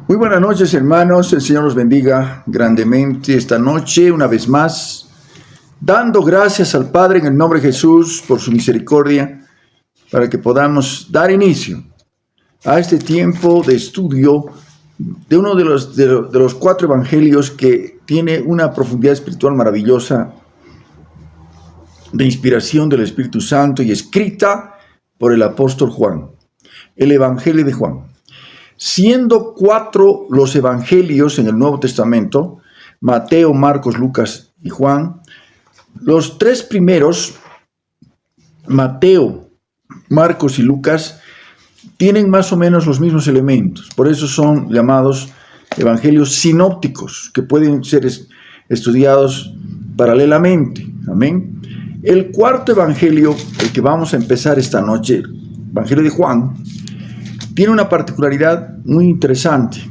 Muy buenas noches, hermanos. El Señor los bendiga grandemente esta noche, una vez más, dando gracias al Padre en el nombre de Jesús por su misericordia, para que podamos dar inicio a este tiempo de estudio de uno de los cuatro evangelios que tiene una profundidad espiritual maravillosa, de inspiración del Espíritu Santo y escrita por el apóstol Juan, el Evangelio de Juan. Siendo cuatro los evangelios en el Nuevo Testamento, Mateo, Marcos, Lucas y Juan, los tres primeros, Mateo, Marcos y Lucas, tienen más o menos los mismos elementos. Por eso son llamados evangelios sinópticos, que pueden ser estudiados paralelamente. Amén. El cuarto evangelio, el que vamos a empezar esta noche, el Evangelio de Juan, tiene una particularidad muy interesante.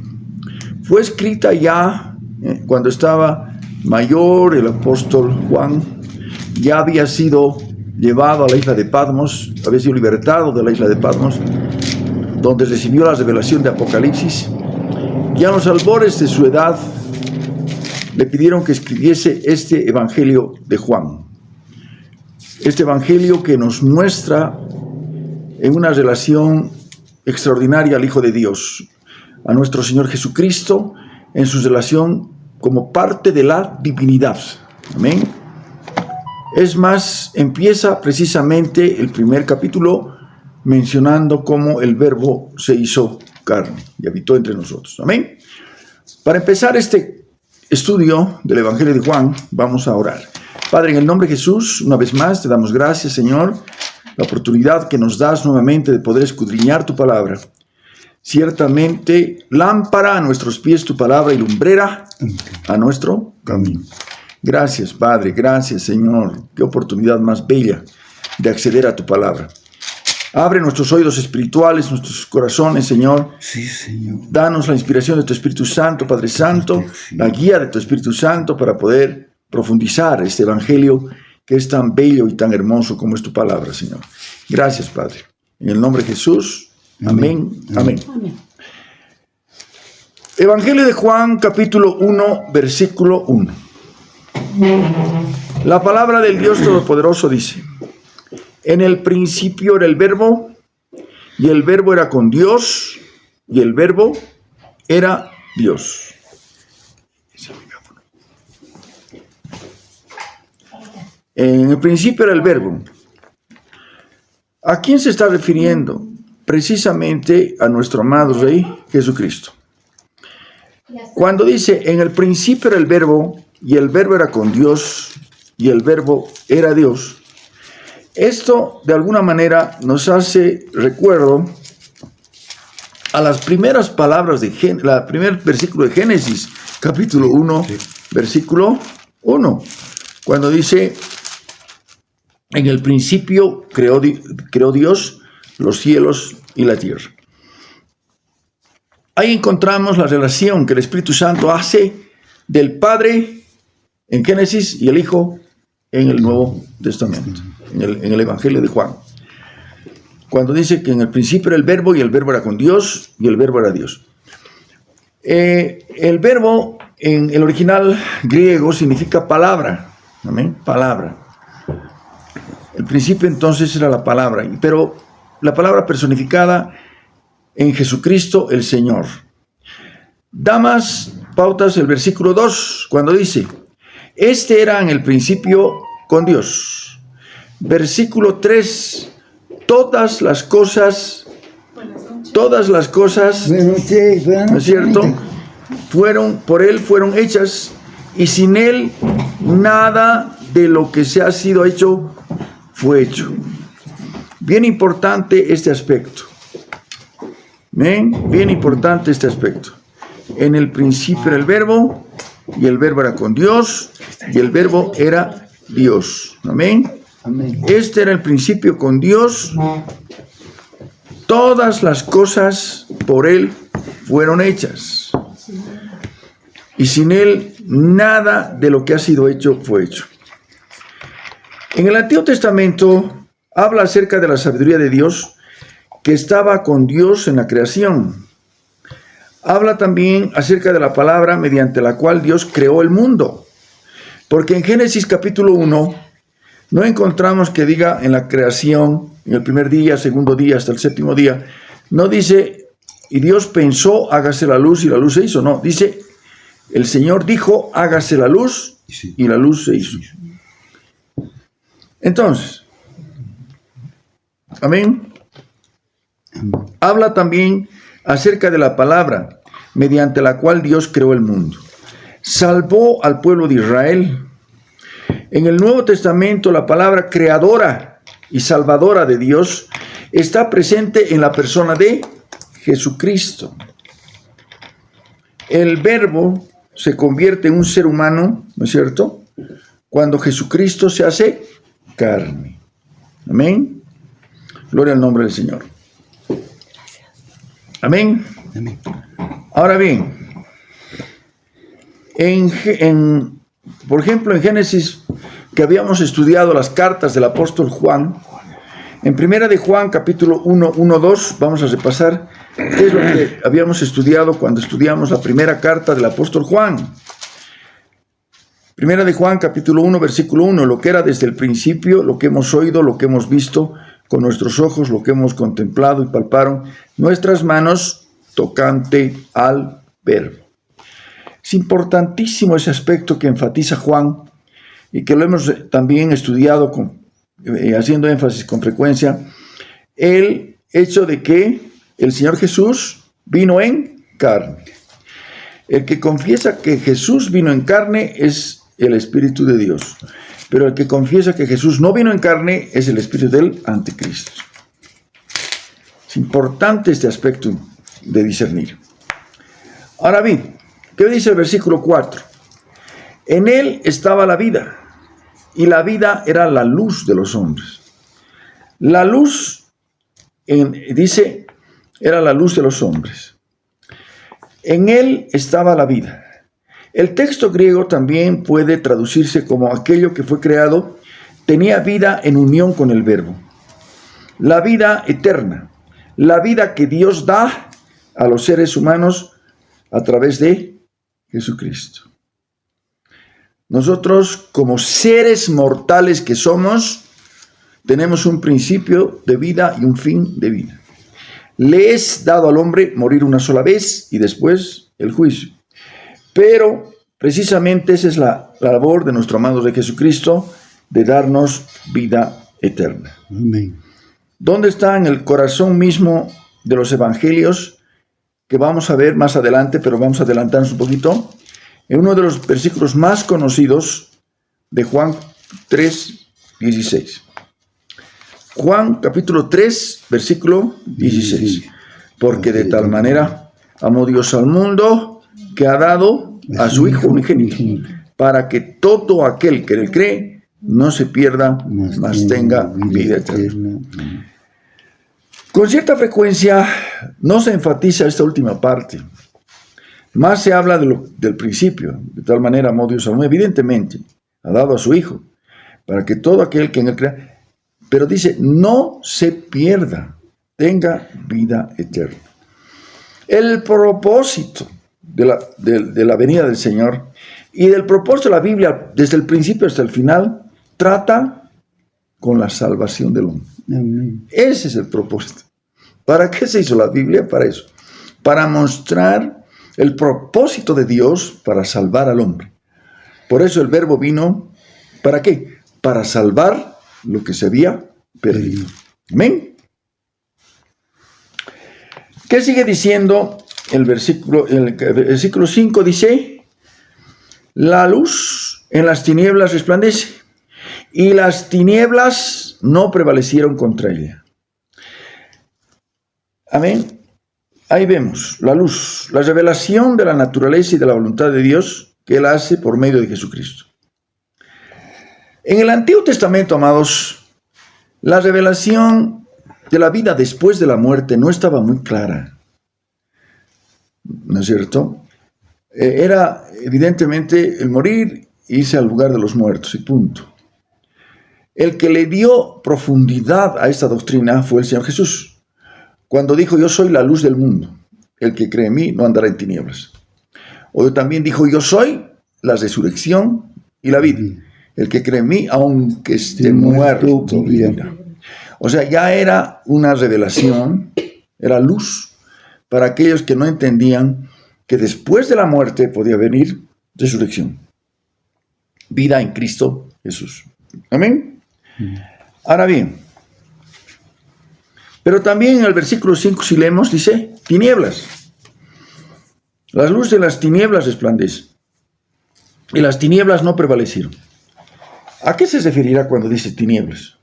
Fue escrita ya cuando estaba mayor el apóstol Juan, ya había sido llevado a la isla de Patmos, había sido libertado de la isla de Patmos, donde recibió la revelación de Apocalipsis. Ya a los albores de su edad le pidieron que escribiese este Evangelio de Juan. Este Evangelio que nos muestra en una relación extraordinaria al Hijo de Dios, a nuestro Señor Jesucristo, en su relación como parte de la divinidad. Amén. Es más, empieza precisamente el primer capítulo mencionando cómo el Verbo se hizo carne y habitó entre nosotros. Amén. Para empezar este estudio del Evangelio de Juan, vamos a orar. Padre, en el nombre de Jesús, una vez más te damos gracias, Señor, la oportunidad que nos das nuevamente de poder escudriñar tu palabra. Ciertamente, lámpara a nuestros pies tu palabra y lumbrera a nuestro camino. Gracias, Padre, gracias, Señor. Qué oportunidad más bella de acceder a tu palabra. Abre nuestros oídos espirituales, nuestros corazones, Señor. Sí, Señor. Danos la inspiración de tu Espíritu Santo, Padre Santo, la guía de tu Espíritu Santo para poder profundizar este evangelio que es tan bello y tan hermoso como es tu palabra, Señor. Gracias, Padre. En el nombre de Jesús. Amén. Amén. Amén. Evangelio de Juan, capítulo 1, versículo 1. La palabra del Dios Todopoderoso dice: en el principio era el Verbo, y el Verbo era con Dios, y el Verbo era Dios. En el principio era el Verbo. ¿A quién se está refiriendo? Precisamente a nuestro amado Rey Jesucristo. Cuando dice, en el principio era el Verbo, y el Verbo era con Dios, y el Verbo era Dios, esto de alguna manera nos hace recuerdo a las primeras palabras de el primer versículo de Génesis, capítulo 1, versículo 1, cuando dice: en el principio creó Dios los cielos y la tierra. Ahí encontramos la relación que el Espíritu Santo hace del Padre en Génesis y el Hijo en el Nuevo Testamento, en el Evangelio de Juan. Cuando dice que en el principio era el Verbo y el Verbo era con Dios y el Verbo era Dios. El verbo en el original griego significa palabra. Amén, palabra. El principio entonces era la palabra, pero la palabra personificada en Jesucristo el Señor. Da más pautas el versículo 2, cuando dice: este era en el principio con Dios. Versículo 3, todas las cosas, ¿no es cierto?, por Él fueron hechas, y sin Él nada de lo que se ha sido hecho fue hecho. Bien importante este aspecto. Bien importante este aspecto. En el principio era el Verbo, y el Verbo era con Dios, y el Verbo era Dios. Amén. Amén. Este era el principio con Dios. Todas las cosas por Él fueron hechas. Y sin Él nada de lo que ha sido hecho fue hecho. En el Antiguo Testamento habla acerca de la sabiduría de Dios que estaba con Dios en la creación. habla también acerca de la palabra mediante la cual Dios creó el mundo. Porque en Génesis capítulo 1 no encontramos que diga en la creación, en el primer día, segundo día, hasta el séptimo día, no dice, y Dios pensó, hágase la luz, y la luz se hizo. No, dice, el Señor dijo, hágase la luz, y la luz se hizo. Entonces, amén. Habla también acerca de la palabra mediante la cual Dios creó el mundo. Salvó al pueblo de Israel. En el Nuevo Testamento la palabra creadora y salvadora de Dios está presente en la persona de Jesucristo. El Verbo se convierte en un ser humano, ¿no es cierto?, cuando Jesucristo se hace carne. Amén. Gloria al nombre del Señor. Amén. Amén. Ahora bien, por ejemplo, en Génesis, que habíamos estudiado las cartas del apóstol Juan, en primera de Juan, capítulo 1, 2, vamos a repasar qué es lo que habíamos estudiado cuando estudiamos la primera carta del apóstol Juan. Primera de Juan, capítulo 1, versículo 1, lo que era desde el principio, lo que hemos oído, lo que hemos visto con nuestros ojos, lo que hemos contemplado y palparon nuestras manos tocante al Verbo. Es importantísimo ese aspecto que enfatiza Juan y que lo hemos también estudiado haciendo énfasis con frecuencia, el hecho de que el Señor Jesús vino en carne. El que confiesa que Jesús vino en carne es el Espíritu de Dios, pero el que confiesa que Jesús no vino en carne es el espíritu del anticristo. Es importante este aspecto de discernir. Ahora bien, ¿qué dice el versículo 4? En él estaba la vida, y la vida era la luz de los hombres. La luz, dice, era la luz de los hombres. En él estaba la vida. El texto griego también puede traducirse como aquello que fue creado tenía vida en unión con el Verbo. La vida eterna, la vida que Dios da a los seres humanos a través de Jesucristo. Nosotros, como seres mortales que somos, tenemos un principio de vida y un fin de vida. Le es dado al hombre morir una sola vez y después el juicio. Pero precisamente esa es la labor de nuestro amado de Jesucristo, de darnos vida eterna. Amén. ¿Dónde está en el corazón mismo de los evangelios? Que vamos a ver más adelante, pero vamos a adelantarnos un poquito. En uno de los versículos más conocidos de Juan 3:16. Juan capítulo 3, versículo 16. Porque de tal manera amó Dios al mundo que ha dado a su Hijo unigénito, para que todo aquel que en él cree no se pierda, mas tenga vida eterna. Con cierta frecuencia no se enfatiza esta última parte. Más se habla del principio. De tal manera amó Dios al mundo. Evidentemente, ha dado a su Hijo, para que todo aquel que en él crea, pero dice, no se pierda, tenga vida eterna. El propósito de la venida del Señor y del propósito de la Biblia, desde el principio hasta el final, trata con la salvación del hombre. Amén. Ese es el propósito. ¿Para qué se hizo la Biblia? Para eso. Para mostrar el propósito de Dios para salvar al hombre. Por eso el Verbo vino, ¿para qué? Para salvar lo que se había perdido. Amén. ¿Qué sigue diciendo el versículo? El versículo 5 dice, la luz en las tinieblas resplandece, y las tinieblas no prevalecieron contra ella. Amén. Ahí vemos la luz, la revelación de la naturaleza y de la voluntad de Dios que Él hace por medio de Jesucristo. En el Antiguo Testamento, amados, la revelación de la vida después de la muerte no estaba muy clara. ¿No es cierto? Era evidentemente el morir e irse al lugar de los muertos y punto. El que le dio profundidad a esta doctrina fue el Señor Jesús, cuando dijo, yo soy la luz del mundo. el que cree en mí no andará en tinieblas. O también dijo, yo soy la resurrección y la vida. El que cree en mí, aunque esté muerto, vivirá. O sea, ya era una revelación, era luz para aquellos que no entendían que después de la muerte podía venir resurrección. Vida en Cristo Jesús. Amén. Ahora bien, pero también en el versículo 5, si leemos, dice, tinieblas. La luz de las tinieblas resplandece. Y las tinieblas no prevalecieron. ¿A qué se referirá cuando dice tinieblas?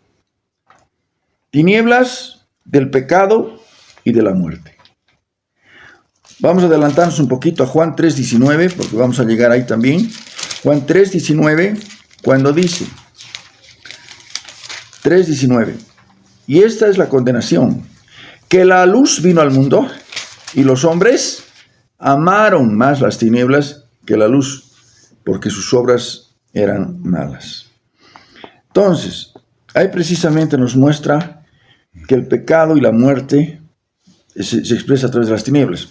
Tinieblas del pecado y de la muerte. Vamos a adelantarnos un poquito a Juan 3:19, porque vamos a llegar ahí también. Juan 3:19, cuando dice, 3:19, y esta es la condenación, que la luz vino al mundo, y los hombres amaron más las tinieblas que la luz, porque sus obras eran malas. Entonces, ahí precisamente nos muestra que el pecado y la muerte se expresa a través de las tinieblas.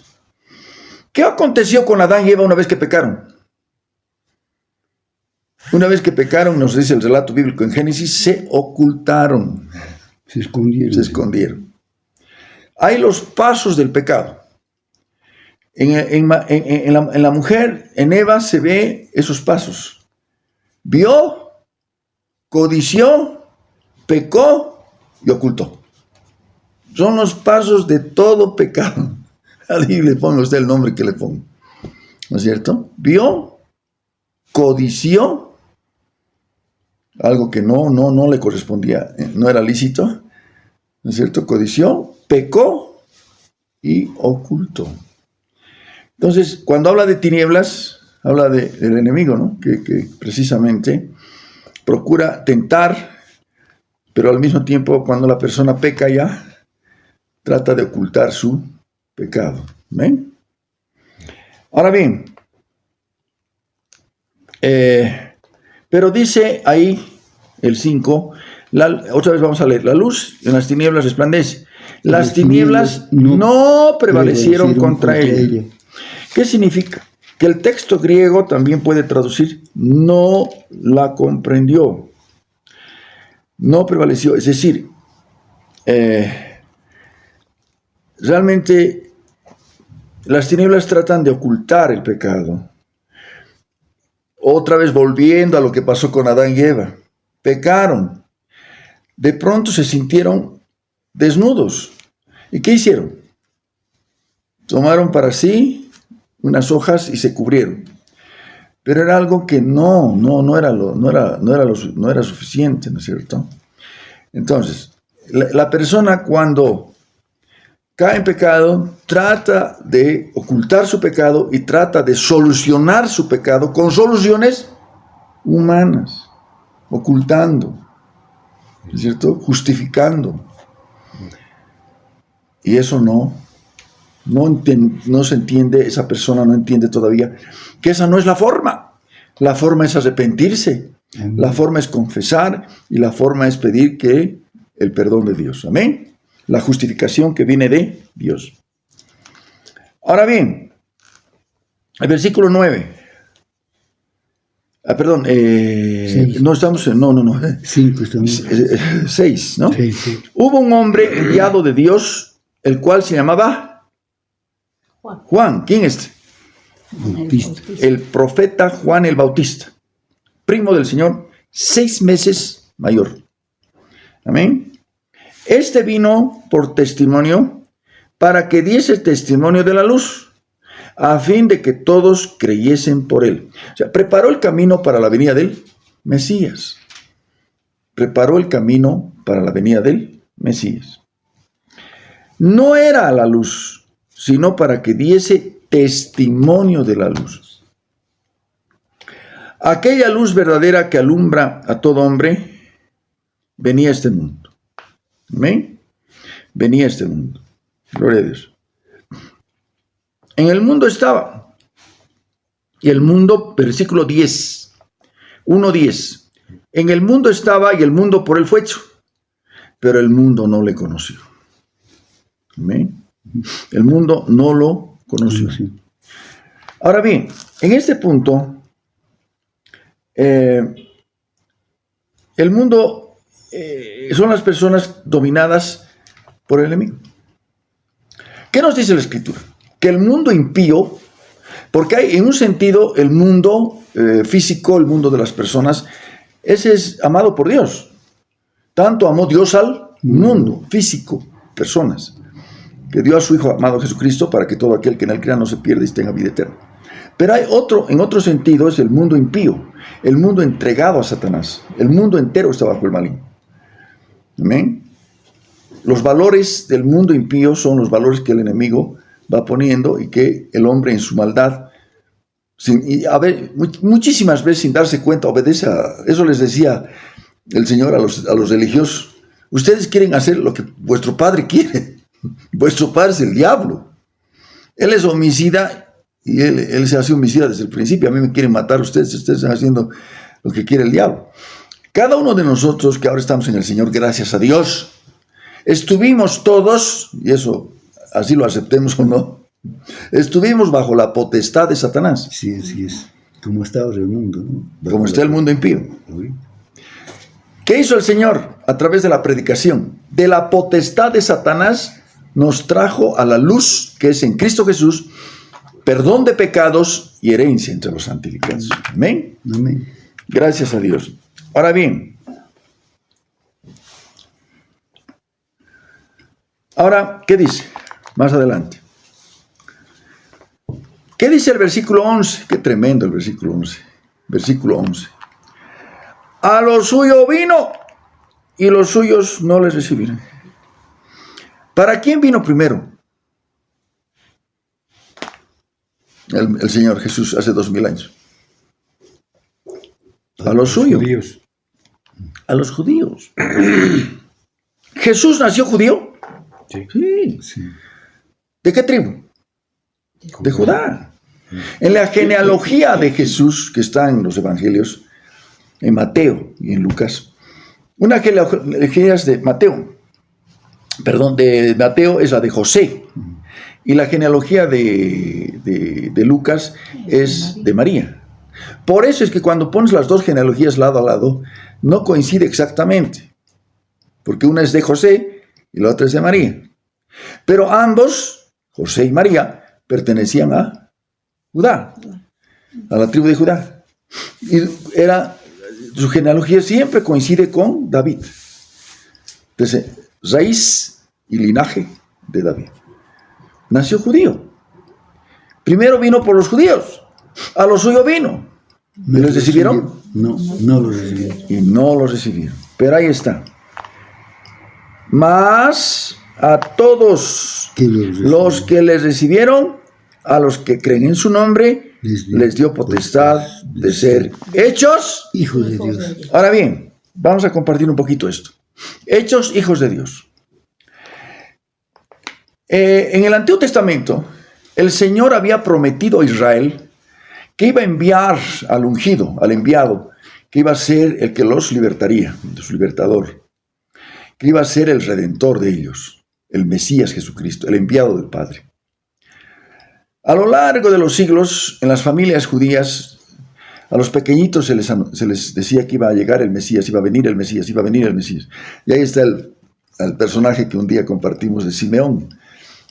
¿Qué aconteció con Adán y Eva una vez que pecaron? Una vez que pecaron, nos dice el relato bíblico en Génesis, se ocultaron. Se escondieron. Hay los pasos del pecado. En la mujer, en Eva, se ve esos pasos. Vio, codició, pecó y ocultó. Son los pasos de todo pecado. Ahí le ponga usted el nombre que le ponga. ¿No es cierto? Vio, codició, algo que no le correspondía, no era lícito. ¿No es cierto? Codició, pecó y ocultó. Entonces, cuando habla de tinieblas, habla del enemigo, ¿no? Que precisamente procura tentar, pero al mismo tiempo, cuando la persona peca ya, trata de ocultar su pecado. ¿Ven? Ahora bien, pero dice ahí el 5, otra vez vamos a leer, la luz en las tinieblas resplandece. Las tinieblas no prevalecieron contra ella. ¿Qué significa? Que el texto griego también puede traducir no la comprendió, no prevaleció, es decir, realmente las tinieblas tratan de ocultar el pecado. Otra vez volviendo a lo que pasó con Adán y Eva, pecaron, de pronto se sintieron desnudos. ¿Y qué hicieron? Tomaron para sí unas hojas y se cubrieron. Pero era algo que no era suficiente, ¿no es cierto? Entonces, la persona cuando cae en pecado, trata de ocultar su pecado y trata de solucionar su pecado con soluciones humanas, ocultando, ¿no es cierto? Justificando. Y eso no se entiende, esa persona no entiende todavía que esa no es la forma. La forma es arrepentirse, la forma es confesar y la forma es pedir que el perdón de Dios. Amén. La justificación que viene de Dios. Ahora bien, el versículo 9. Perdón, no estamos en... No. 5 estamos. 6, ¿no? Sí. Hubo un hombre enviado de Dios, el cual se llamaba Juan. ¿Quién es? Bautista. El profeta Juan el Bautista, primo del Señor, 6 meses mayor. Amén. Este vino por testimonio para que diese testimonio de la luz, a fin de que todos creyesen por él. O sea, preparó el camino para la venida del Mesías. Preparó el camino para la venida del Mesías. No era la luz, sino para que diese testimonio de la luz. Aquella luz verdadera que alumbra a todo hombre venía a este mundo. Amén. Venía a este mundo. Gloria a Dios. En el mundo estaba. Y el mundo, versículo 10. 1:10. En el mundo estaba y el mundo por él fue hecho. Pero el mundo no le conoció. Amén. El mundo no lo conoció. Ahora bien, en este punto, el mundo son las personas dominadas por el enemigo. ¿Qué nos dice la Escritura? Que el mundo impío, porque hay en un sentido el mundo físico, el mundo de las personas, ese es amado por Dios. Tanto amó Dios al mundo físico, personas, que dio a su Hijo amado Jesucristo para que todo aquel que en él crea no se pierda y tenga vida eterna. Pero hay otro, en otro sentido, es el mundo impío, el mundo entregado a Satanás. El mundo entero está bajo el maligno. Amén. Los valores del mundo impío son los valores que el enemigo va poniendo y que el hombre en su maldad, muchísimas veces sin darse cuenta, obedece a eso. Les decía el Señor a los religiosos: ustedes quieren hacer lo que vuestro padre quiere. Vuestro padre es el diablo. Él es homicida y él se hace homicida desde el principio. A mí me quieren matar ustedes están haciendo lo que quiere el diablo. Cada uno de nosotros que ahora estamos en el Señor, gracias a Dios, estuvimos todos, y eso así lo aceptemos o no, estuvimos bajo la potestad de Satanás. Sí, así es. Como está ahora el mundo, ¿no? Como está el mundo impío. ¿Qué hizo el Señor a través de la predicación? De la potestad de Satanás nos trajo a la luz, que es en Cristo Jesús, perdón de pecados y herencia entre los santificados. Amén. Amén. Gracias a Dios. Ahora bien, ¿qué dice? Más adelante. ¿Qué dice el versículo 11? Qué tremendo el versículo 11. Versículo 11. A lo suyo vino y los suyos no les recibieron. ¿Para quién vino primero? El Señor Jesús hace 2000 años. A los suyos. Judíos. A los judíos. ¿Jesús nació judío? Sí. Sí. ¿De qué tribu? De Judá. En la genealogía de Jesús, que está en los evangelios, en Mateo y en Lucas, una genealogía es de Mateo. De Mateo es la de José. Y la genealogía de Lucas es de María. Por eso es que cuando pones las dos genealogías lado a lado, no coincide exactamente. Porque una es de José y la otra es de María. Pero ambos, José y María, pertenecían a Judá, a la tribu de Judá. Y su genealogía siempre coincide con David. Entonces, raíz y linaje de David. Nació judío. Primero vino por los judíos. A lo suyo vino. ¿Y los recibieron? No, no los recibieron. Y no los recibieron. Pero ahí está. Mas a todos los que les recibieron, a los que creen en su nombre, les dio potestad de ser hechos hijos de Dios. Ahora bien, vamos a compartir un poquito esto. Hechos hijos de Dios. En el Antiguo Testamento, el Señor había prometido a Israel que iba a enviar al ungido, al enviado, que iba a ser el que los libertaría, su libertador, que iba a ser el redentor de ellos, el Mesías Jesucristo, el enviado del Padre. A lo largo de los siglos, en las familias judías, a los pequeñitos se les decía que iba a llegar el Mesías, iba a venir el Mesías, iba a venir el Mesías. Y ahí está el personaje que un día compartimos de Simeón,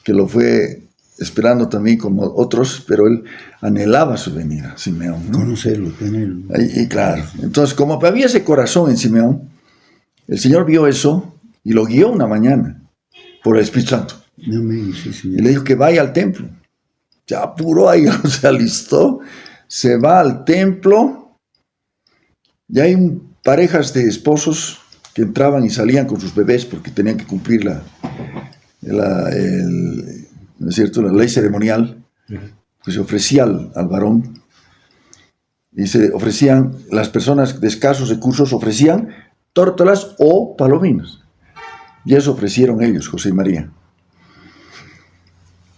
que lo fue esperando también como otros, pero él anhelaba su venida, Simeón, ¿no? Conocerlo, tenerlo. Y claro, entonces como había ese corazón en Simeón, el Señor vio eso y lo guió una mañana por el Espíritu Santo. Amén, sí, Y le dijo que vaya al templo. Se apuró ahí, se alistó, se va al templo, y hay parejas de esposos que entraban y salían con sus bebés porque tenían que cumplir ¿no es cierto?, la ley ceremonial que se ofrecía al varón. Y se ofrecían, las personas de escasos recursos ofrecían tórtolas o palominos. Y eso ofrecieron ellos, José y María.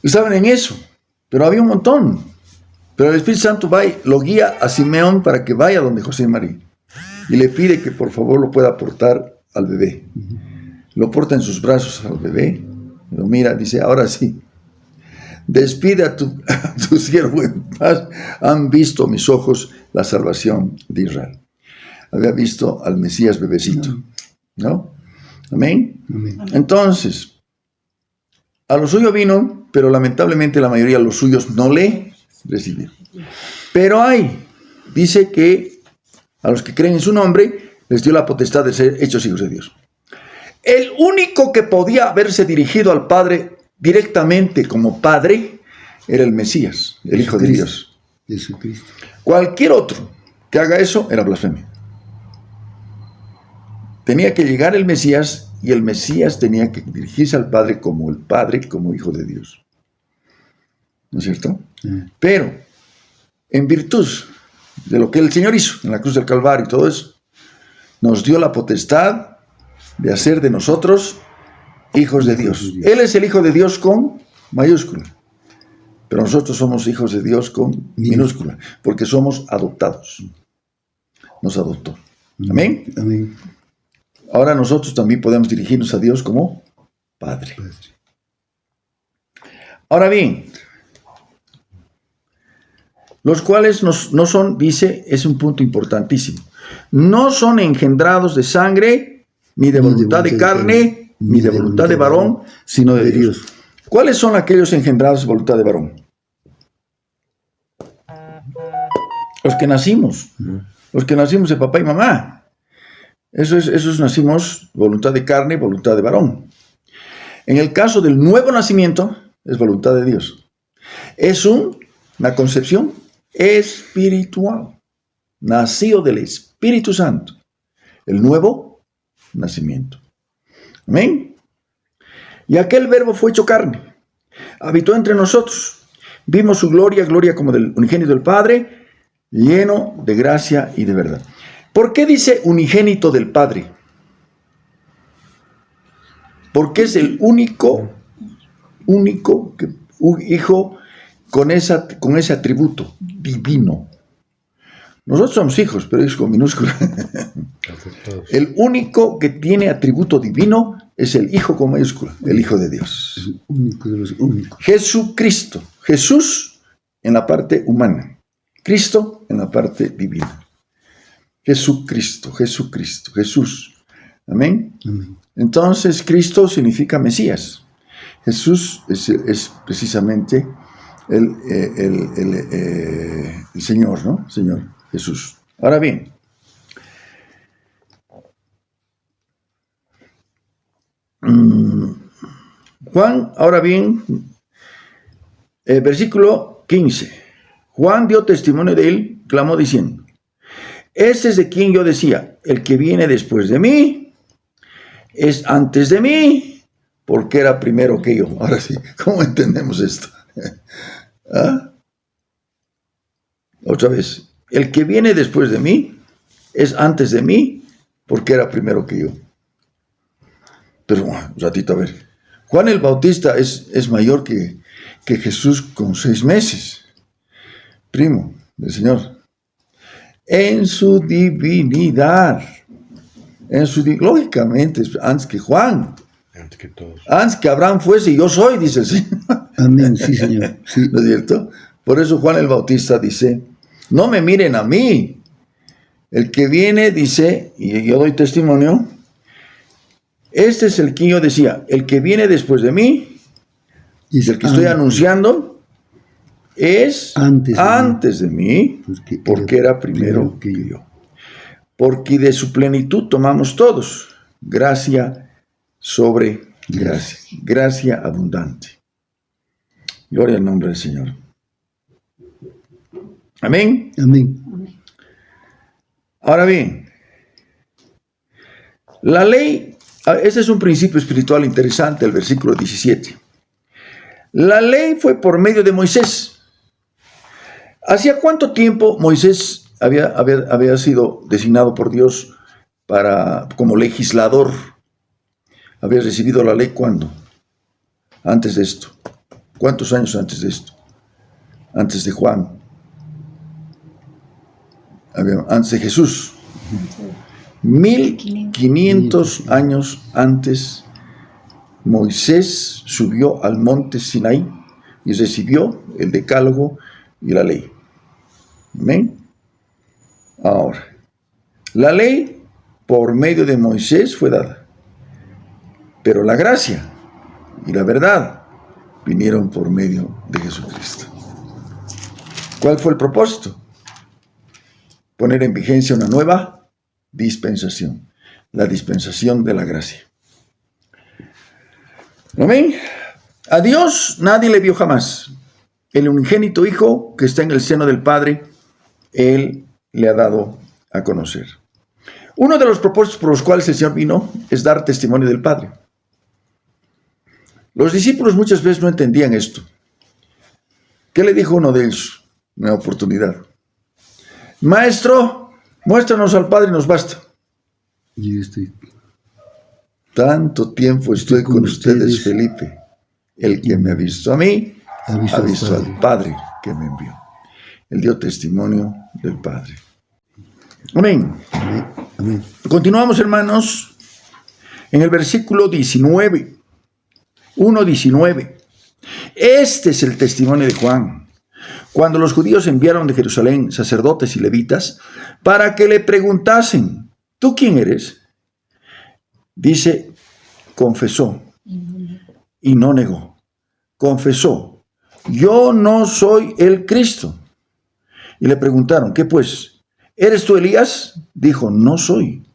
Estaban en eso, pero había un montón. Pero el Espíritu Santo lo guía a Simeón para que vaya donde José y María. Y le pide que por favor lo pueda portar al bebé. Lo porta en sus brazos al bebé, lo mira, dice, ahora sí. despide a tu siervo en paz. Han visto mis ojos la salvación de Israel. Había visto al Mesías bebecito, ¿no? Amén. Amén. Entonces, a lo suyo vino, pero lamentablemente la mayoría de los suyos no le recibieron. Pero dice que a los que creen en su nombre, les dio la potestad de ser hechos hijos de Dios. El único que podía haberse dirigido al Padre directamente como Padre era el Mesías, el Hijo de Dios. Jesucristo. Cualquier otro que haga eso era blasfemia. Tenía que llegar el Mesías y el Mesías tenía que dirigirse al Padre, como Hijo de Dios. ¿No es cierto? Pero, en virtud de lo que el Señor hizo en la cruz del Calvario y todo eso, nos dio la potestad de hacer de nosotros hijos de Dios. Él es el Hijo de Dios con mayúscula, pero nosotros somos hijos de Dios con minúscula, porque somos adoptados. Nos adoptó. Amén. Amén. Ahora nosotros también podemos dirigirnos a Dios como Padre. Ahora bien, los cuales no son, dice, es un punto importantísimo, no son engendrados de sangre, ni de voluntad de carne, ni de voluntad de varón, sino de Dios. ¿Cuáles son aquellos engendrados de voluntad de varón? Los que nacimos de papá y mamá. Esos nacimos voluntad de carne, voluntad de varón. En el caso del nuevo nacimiento, es voluntad de Dios. Es una concepción espiritual, nacido del Espíritu Santo, el nuevo nacimiento. Amén. Y aquel verbo fue hecho carne, habitó entre nosotros, vimos su gloria, gloria como del unigénito del Padre, lleno de gracia y de verdad. ¿Por qué dice unigénito del Padre? Porque es el único hijo con ese atributo divino. Nosotros somos hijos, pero es con minúscula. El único que tiene atributo divino es el Hijo con mayúscula, el Hijo de Dios. Es el único de los únicos. Jesucristo. Jesús en la parte humana. Cristo en la parte divina. Jesucristo, Jesús. Amén. Amén. Entonces, Cristo significa Mesías. Jesús es precisamente el Señor, ¿no? Señor Jesús. Ahora bien, Juan, versículo 15. Juan dio testimonio de él, clamó diciendo: este es de quien yo decía, el que viene después de mí es antes de mí, porque era primero que yo. Ahora sí, ¿cómo entendemos esto? ¿Ah? Otra vez, el que viene después de mí es antes de mí, porque era primero que yo. Pero un ratito, a ver. Juan el Bautista es mayor que Jesús con 6 meses. Primo del Señor. En su divinidad. Lógicamente, antes que Juan. Antes que todos. Antes que Abraham fuese, yo soy, dice el Señor. Amén, sí, Señor. Sí. ¿No es cierto? Por eso Juan el Bautista dice: no me miren a mí. El que viene, dice, y yo doy testimonio, este es el que yo decía, el que viene después de mí, y el que estoy anunciando, es antes de mí, porque era primero que yo. Porque de su plenitud tomamos todos, gracia sobre gracia, gracia abundante. Gloria al nombre del Señor. Amén. Amén. Ahora bien, la ley, ese es un principio espiritual interesante, el versículo 17. La ley fue por medio de Moisés. ¿Hacía cuánto tiempo Moisés había sido designado por Dios como legislador? ¿Había recibido la ley cuándo? Antes de esto. ¿Cuántos años antes de esto? Antes de Juan. Antes de Jesús. 1500 años antes, Moisés subió al monte Sinaí, y recibió el decálogo y la ley. Amén. Ahora, la ley por medio de Moisés fue dada, pero la gracia y la verdad vinieron por medio de Jesucristo. ¿Cuál fue el propósito? Poner en vigencia una nueva dispensación, la dispensación de la gracia. Amén. A Dios nadie le vio jamás. El unigénito Hijo que está en el seno del Padre, Él le ha dado a conocer. Uno de los propósitos por los cuales el Señor vino es dar testimonio del Padre. Los discípulos muchas veces no entendían esto. ¿Qué le dijo uno de ellos? Una oportunidad. Maestro, muéstranos al Padre y nos basta. Yo estoy Tanto tiempo estoy con ustedes, Felipe. El que me ha visto a mí, ha visto al Padre que me envió. Él dio testimonio del Padre. Amén. Amén. Amén. Continuamos, hermanos, en el versículo 19. 1:19. Este es el testimonio de Juan. Cuando los judíos enviaron de Jerusalén sacerdotes y levitas para que le preguntasen, ¿tú quién eres? Dice, confesó y no negó. Confesó, yo no soy el Cristo. Y le preguntaron, ¿qué pues? ¿Eres tú Elías? Dijo, no soy.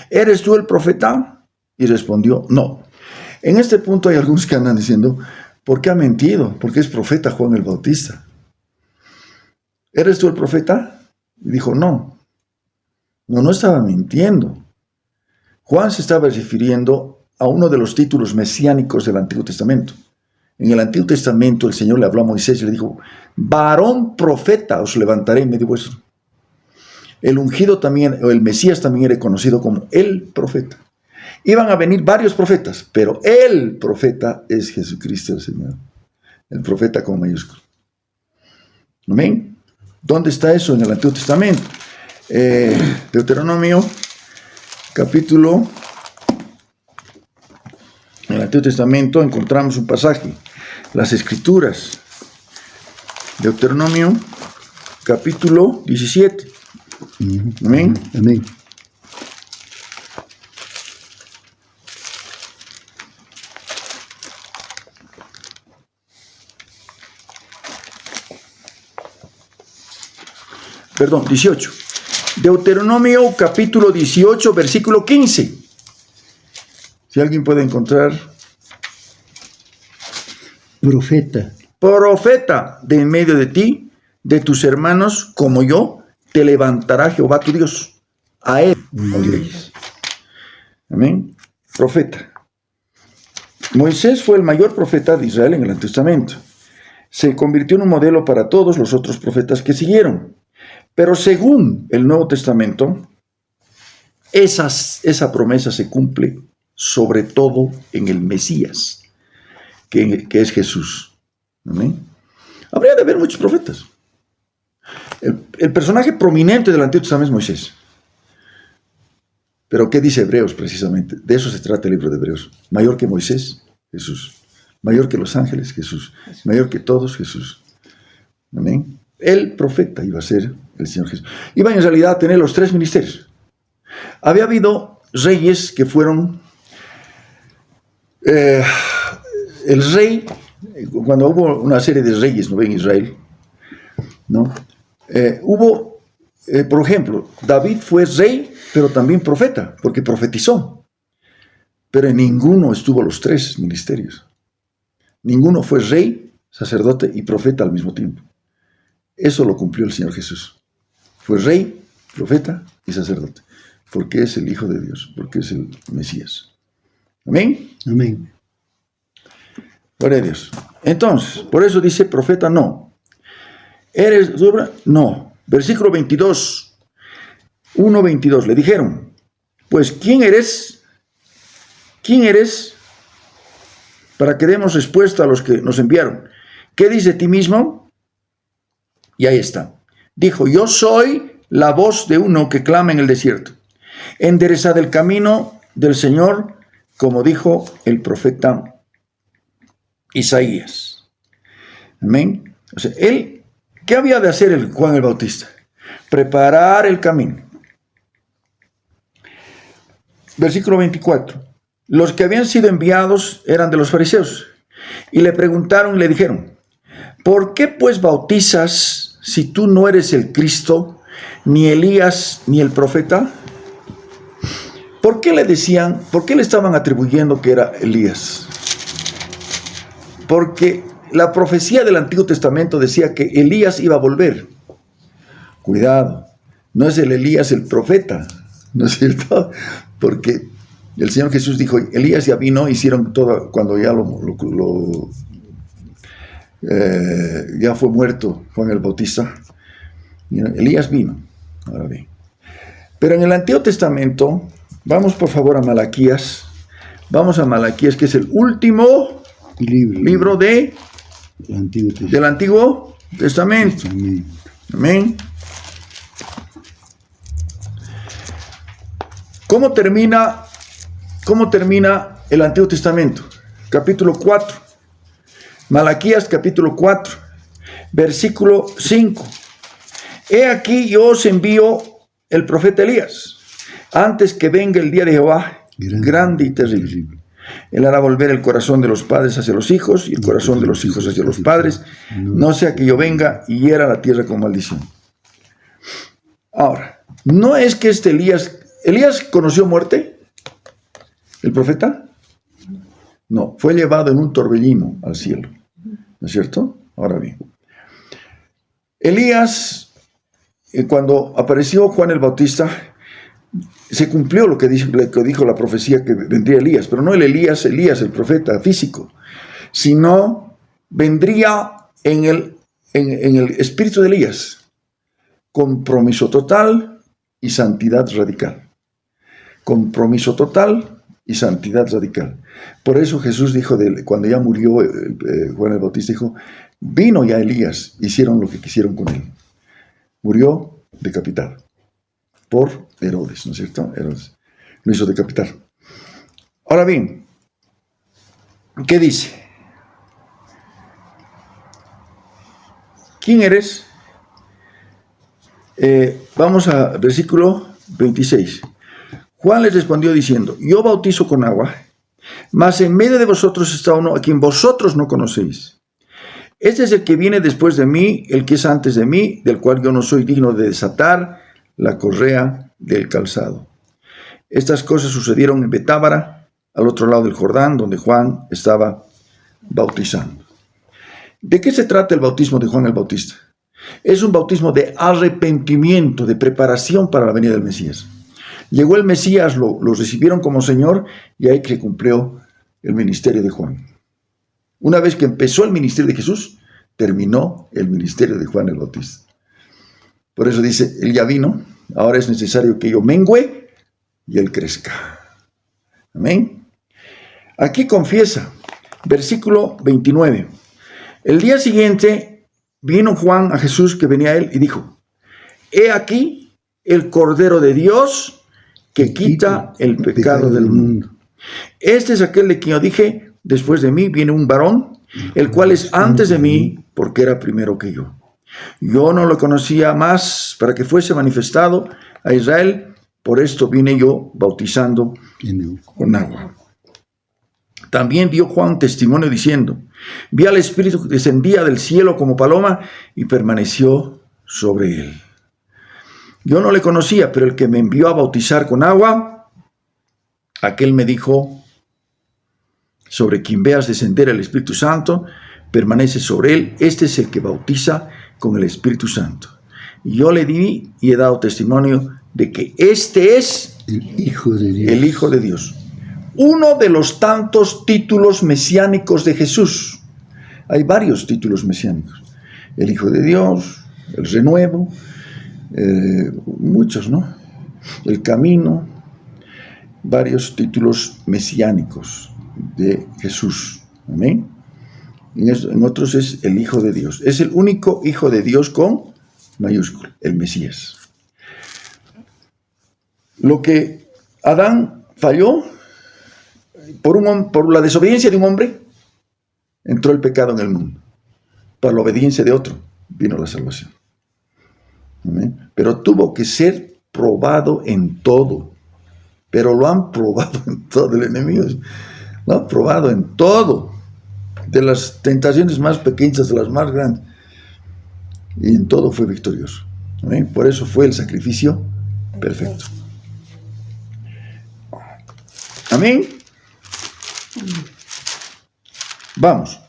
¿Eres tú el profeta? Y respondió, no. En este punto hay algunos que andan diciendo, ¿por qué ha mentido? Porque es profeta Juan el Bautista. ¿Eres tú el profeta? Y dijo, no. No estaba mintiendo. Juan se estaba refiriendo a uno de los títulos mesiánicos del Antiguo Testamento. En el Antiguo Testamento el Señor le habló a Moisés y le dijo, varón profeta os levantaré en medio vuestro. El ungido también, o el Mesías también era conocido como el profeta. Iban a venir varios profetas, pero el profeta es Jesucristo el Señor. El profeta con mayúscula. ¿Amén? ¿Dónde está eso en el Antiguo Testamento? Deuteronomio, capítulo. En el Antiguo Testamento encontramos un pasaje. Las Escrituras. Deuteronomio, capítulo 17. Amén. Amén. Perdón, 18. Deuteronomio capítulo 18, versículo 15. Si alguien puede encontrar. Profeta. Profeta de en medio de ti, de tus hermanos, como yo, te levantará Jehová tu Dios. A él oiréis. Amén. Profeta. Moisés fue el mayor profeta de Israel en el Antiguo Testamento. Se convirtió en un modelo para todos los otros profetas que siguieron. Pero según el Nuevo Testamento, esa promesa se cumple sobre todo en el Mesías, que es Jesús. ¿Amén? Habría de haber muchos profetas. El personaje prominente del Antiguo Testamento es Moisés. Pero ¿qué dice Hebreos precisamente? De eso se trata el libro de Hebreos. Mayor que Moisés, Jesús. Mayor que los ángeles, Jesús. Mayor que todos, Jesús. Amén. El profeta iba a ser el Señor Jesús. Iba en realidad a tener los tres ministerios. Había habido reyes que fueron... el rey, cuando hubo una serie de reyes, ¿no? En Israel, ¿no? Hubo, por ejemplo, David fue rey, pero también profeta, porque profetizó. Pero en ninguno estuvo los tres ministerios. Ninguno fue rey, sacerdote y profeta al mismo tiempo. Eso lo cumplió el Señor Jesús. Fue rey, profeta y sacerdote, porque es el Hijo de Dios, porque es el Mesías. Amén. Amén. Gloria a Dios. Entonces, por eso dice profeta no. ¿Eres obra? No. Versículo 22. 1:22. Le dijeron, pues, ¿quién eres? ¿Quién eres? Para que demos respuesta a los que nos enviaron. ¿Qué dice de ti mismo? Y ahí está. Dijo, yo soy la voz de uno que clama en el desierto. Enderezad el camino del Señor, como dijo el profeta Isaías. Amén. O sea, ¿qué había de hacer el Juan el Bautista? Preparar el camino. Versículo 24. Los que habían sido enviados eran de los fariseos y le preguntaron y le dijeron: ¿por qué pues bautizas si tú no eres el Cristo, ni Elías, ni el profeta? ¿Por qué le decían, por qué le estaban atribuyendo que era Elías? Porque la profecía del Antiguo Testamento decía que Elías iba a volver. Cuidado, no es el Elías el profeta, ¿no es cierto? Porque el Señor Jesús dijo: Elías ya vino, hicieron todo, cuando ya ya fue muerto Juan el Bautista. Elías vino, ahora bien. Pero en el Antiguo Testamento, vamos por favor a Malaquías. Vamos a Malaquías, que es el último libro del Antiguo Testamento. Amén. ¿Cómo termina el Antiguo Testamento? Capítulo 4. Malaquías capítulo 4, versículo 5. He aquí yo os envío el profeta Elías, antes que venga el día de Jehová, grande y terrible. Él hará volver el corazón de los padres hacia los hijos y el corazón de los hijos hacia los padres, no sea que yo venga y hiera la tierra con maldición. Ahora, no es que ¿Elías conoció muerte? ¿El profeta? No, fue llevado en un torbellino al cielo, ¿no es cierto? Ahora bien, Elías, cuando apareció Juan el Bautista, se cumplió lo que dijo la profecía, que vendría Elías, pero no el Elías, el profeta físico, sino vendría en el espíritu de Elías, compromiso total y santidad radical. Compromiso total y santidad radical. Por eso Jesús dijo, cuando ya murió Juan el Bautista, dijo: vino ya Elías, hicieron lo que quisieron con él. Murió decapitado por Herodes, ¿no es cierto? Herodes lo hizo decapitar. Ahora bien, ¿qué dice? ¿Quién eres? Vamos a versículo 26. Juan les respondió diciendo: yo bautizo con agua, mas en medio de vosotros está uno a quien vosotros no conocéis. Este es el que viene después de mí, el que es antes de mí, del cual yo no soy digno de desatar la correa del calzado. Estas cosas sucedieron en Betábara, al otro lado del Jordán, donde Juan estaba bautizando. ¿De qué se trata el bautismo de Juan el Bautista? Es un bautismo de arrepentimiento, de preparación para la venida del Mesías. Llegó el Mesías, lo recibieron como Señor, y ahí se cumplió el ministerio de Juan. Una vez que empezó el ministerio de Jesús, terminó el ministerio de Juan el Bautista. Por eso dice: él ya vino, ahora es necesario que yo mengüe y él crezca. Amén. Aquí confiesa, versículo 29. El día siguiente vino Juan a Jesús, que venía a él, y dijo: he aquí el Cordero de Dios que quita el pecado del mundo. Este es aquel de quien yo dije: después de mí viene un varón, el cual es antes de mí, porque era primero que yo. Yo no lo conocía más para que fuese manifestado a Israel, por esto vine yo bautizando con agua. También dio Juan testimonio diciendo: vi al Espíritu que descendía del cielo como paloma y permaneció sobre él. Yo no le conocía, pero el que me envió a bautizar con agua, aquel me dijo: sobre quien veas descender el Espíritu Santo, permanece sobre él. Este es el que bautiza con el Espíritu Santo. Y yo le di y he dado testimonio de que este es el Hijo de Dios. El Hijo de Dios. Uno de los tantos títulos mesiánicos de Jesús. Hay varios títulos mesiánicos. El Hijo de Dios, el renuevo, muchos, ¿no? El camino, varios títulos mesiánicos de Jesús. Amén. En otros es el Hijo de Dios. Es el único Hijo de Dios con mayúscula, el Mesías. Lo que Adán falló, por la desobediencia de un hombre, entró el pecado en el mundo. Por la obediencia de otro vino la salvación. Amén. Pero tuvo que ser probado en todo. Pero lo han probado en todo. El enemigo lo han probado en todo. De las tentaciones más pequeñas hasta las más grandes. Y en todo fue victorioso. Amén. Por eso fue el sacrificio perfecto. Amén. Vamos.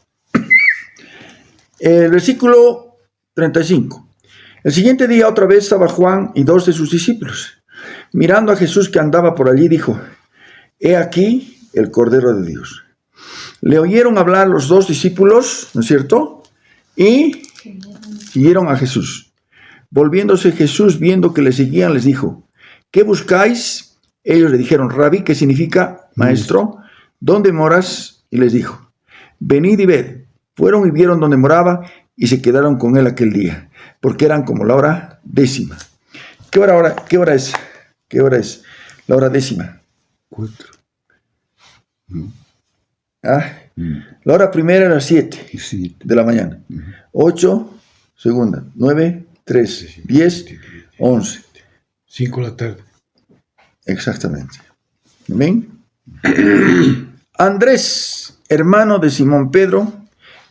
El versículo 35. El siguiente día otra vez estaba Juan y 2 de sus discípulos. Mirando a Jesús que andaba por allí, dijo: He aquí el Cordero de Dios. Le oyeron hablar los 2 discípulos, ¿no es cierto? Y siguieron a Jesús. Volviéndose Jesús, viendo que le seguían, les dijo: ¿Qué buscáis? Ellos le dijeron: Rabí, que significa maestro, ¿dónde moras? Y les dijo: Venid y ved. Fueron y vieron donde moraba y se quedaron con él aquel día, porque eran como la hora 10. ¿Qué hora es? ¿Qué hora es? La hora 10. 4. La hora primera era 7 7. de la mañana. 8, segunda. 9, 3, 10, 11. 5 de la tarde. Exactamente. Amén. Andrés, hermano de Simón Pedro,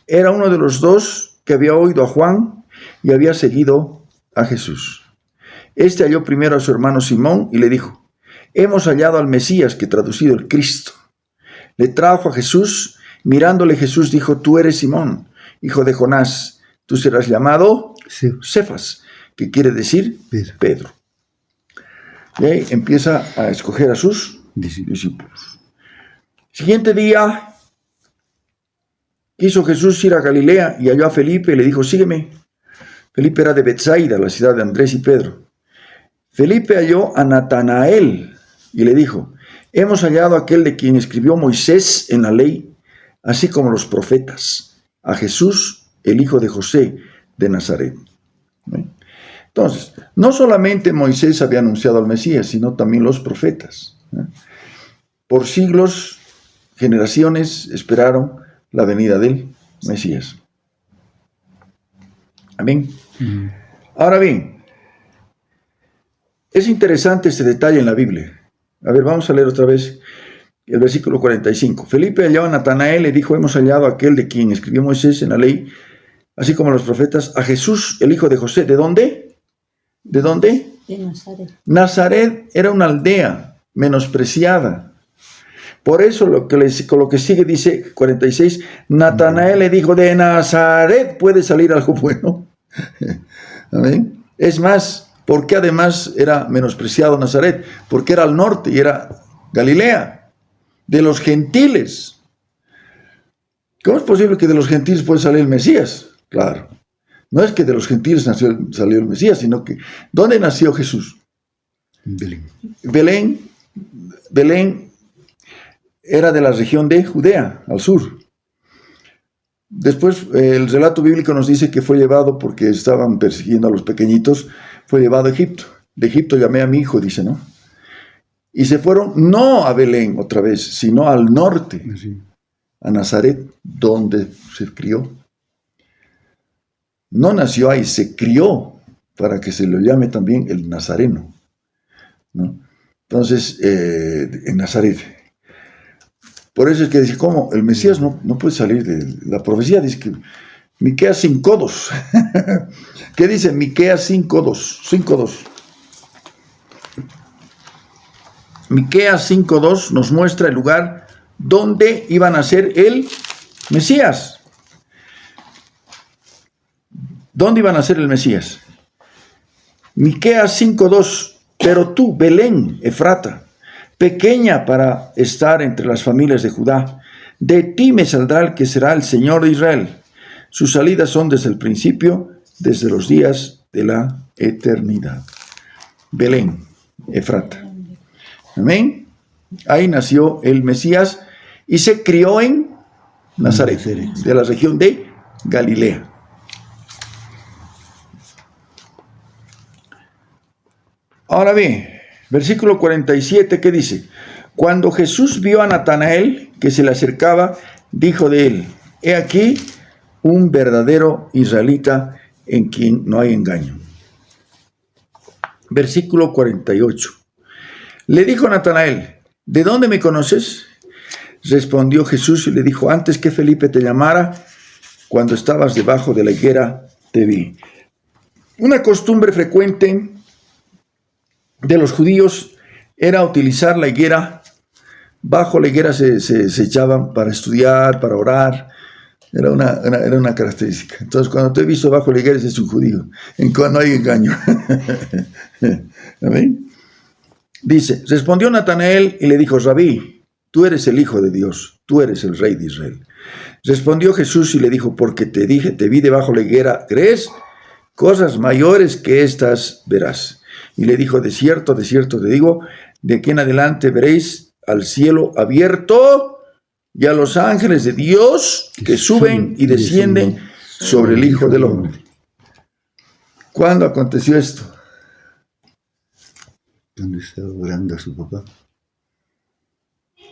era uno de los 2 que había oído a Juan y había seguido a Jesús. Este halló primero a su hermano Simón y le dijo: Hemos hallado al Mesías, que traducido el Cristo. Le trajo a Jesús. Mirándole Jesús dijo: Tú eres Simón, hijo de Jonás. Tú serás llamado Cefas, que quiere decir Pedro. Y ahí empieza a escoger a sus discípulos. Siguiente día quiso Jesús ir a Galilea y halló a Felipe y le dijo: Sígueme. Felipe era de Betsaida, la ciudad de Andrés y Pedro. Felipe halló a Natanael y le dijo: Hemos hallado a aquel de quien escribió Moisés en la ley, así como los profetas, a Jesús, el hijo de José de Nazaret. Entonces, no solamente Moisés había anunciado al Mesías, sino también los profetas. Por siglos, generaciones esperaron la venida del Mesías. Amén. Ahora bien, es interesante este detalle en la Biblia. A ver, vamos a leer otra vez el versículo 45. Felipe halló a Natanael y le dijo: Hemos hallado a aquel de quien escribió Moisés en la ley, así como los profetas, a Jesús, el hijo de José. ¿De dónde? ¿De dónde? De Nazaret. Nazaret era una aldea menospreciada. Por eso lo que sigue dice 46, Natanael le dijo: de Nazaret puede salir algo bueno. ¿Amén? Es más, ¿por qué además era menospreciado Nazaret? Porque era al norte y era Galilea, de los gentiles. ¿Cómo es posible que de los gentiles puede salir el Mesías? Claro, no es que de los gentiles salió el Mesías, sino que ¿dónde nació Jesús? Belén. Belén era de la región de Judea, al sur. Después el relato bíblico nos dice que fue llevado, porque estaban persiguiendo a los pequeñitos, fue llevado a Egipto. De Egipto llamé a mi hijo, dice, ¿no? Y se fueron no a Belén otra vez, sino al norte, a Nazaret, donde se crió. No nació ahí, se crió para que se lo llame también el nazareno, ¿no? Entonces, en Nazaret. Por eso es que dice, ¿cómo? El Mesías no puede salir de la profecía. Dice que Miqueas 5:2. ¿Qué dice Miqueas 5:2? 5:2. Miqueas 5:2 nos muestra el lugar donde iba a nacer el Mesías. ¿Dónde iba a nacer el Mesías? Miqueas 5:2. Pero tú, Belén, Efrata, pequeña para estar entre las familias de Judá, de ti me saldrá el que será el Señor de Israel. Sus salidas son desde el principio, desde los días de la eternidad. Belén, Efrata. Amén. Ahí nació el Mesías y se crió en Nazaret, de la región de Galilea. Ahora bien, versículo 47, ¿qué dice? Cuando Jesús vio a Natanael que se le acercaba, dijo de él: he aquí un verdadero israelita en quien no hay engaño. Versículo 48. Le dijo Natanael, ¿de dónde me conoces? Respondió Jesús y le dijo, antes que Felipe te llamara, cuando estabas debajo de la higuera, te vi. Una costumbre frecuente de los judíos era utilizar la higuera. Bajo la higuera se echaban para estudiar, para orar. Era una característica. Entonces, cuando te he visto bajo la higuera, es un judío. No hay engaño. ¿Amén? Dice, respondió Natanael y le dijo, Rabí, tú eres el Hijo de Dios, tú eres el Rey de Israel. Respondió Jesús y le dijo, porque te dije, te vi debajo de la higuera, ¿crees? Cosas mayores que estas verás. Y le dijo, de cierto te digo, de aquí en adelante veréis al cielo abierto y a los ángeles de Dios que suben y descienden sobre el Hijo del Hombre. ¿Cuándo aconteció esto? Cuando estaba orando a su papá.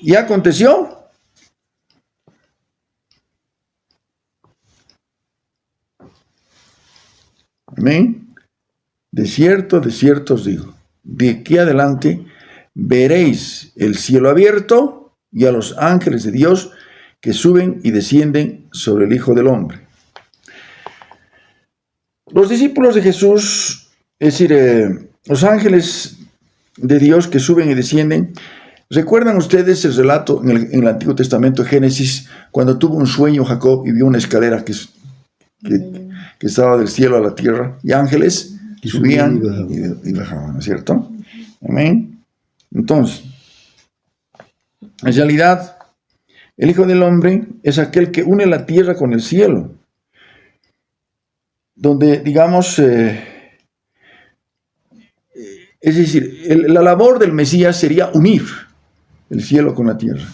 ¿Y aconteció? Amén. De cierto os digo, de aquí adelante veréis el cielo abierto y a los ángeles de Dios que suben y descienden sobre el Hijo del Hombre. Los discípulos de Jesús, es decir, los ángeles de Dios que suben y descienden, ¿recuerdan ustedes el relato en el Antiguo Testamento de Génesis, cuando tuvo un sueño Jacob y vio una escalera que estaba del cielo a la tierra, y ángeles que subían y bajaban, ¿no es cierto? Amén. Entonces, en realidad, el Hijo del Hombre es aquel que une la tierra con el cielo, donde, digamos, es decir, la labor del Mesías sería unir el cielo con la tierra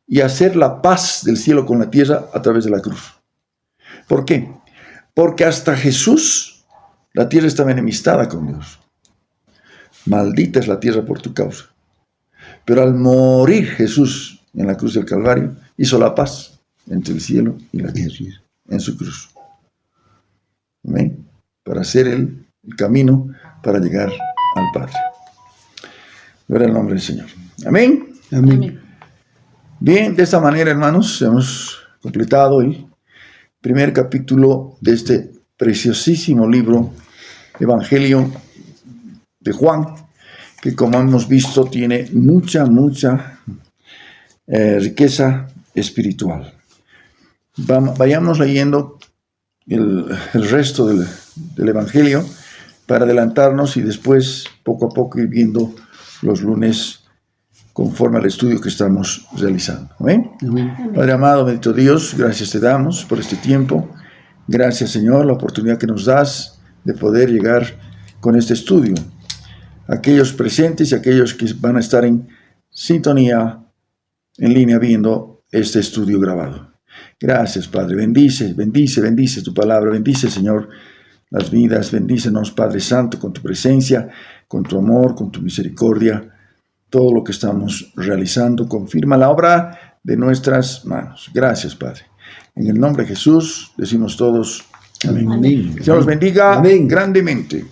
y hacer la paz del cielo con la tierra a través de la cruz. ¿Por qué? Porque hasta Jesús, la tierra estaba enemistada con Dios. Maldita es la tierra por tu causa. Pero al morir Jesús en la cruz del Calvario, hizo la paz entre el cielo y la tierra en su cruz. ¿Amén? Para hacer el camino para llegar al Padre. Gloria al nombre del Señor. Amén. Amén. Bien, de esta manera, hermanos, hemos completado el primer capítulo de este preciosísimo libro, Evangelio de Juan, que como hemos visto tiene mucha riqueza espiritual. Vayamos leyendo el resto del Evangelio para adelantarnos y después poco a poco ir viendo los lunes conforme al estudio que estamos realizando. ¿Amén? Amén. Padre amado, bendito Dios, gracias te damos por este tiempo. Gracias, Señor, la oportunidad que nos das de poder llegar con este estudio. Aquellos presentes y aquellos que van a estar en sintonía, en línea, viendo este estudio grabado. Gracias, Padre. Bendice tu palabra. Bendice, Señor, las vidas. Bendícenos, Padre Santo, con tu presencia, con tu amor, con tu misericordia. Todo lo que estamos realizando confirma la obra de nuestras manos. Gracias, Padre. En el nombre de Jesús decimos todos amén. Amén. Dios los bendiga Amén. grandemente.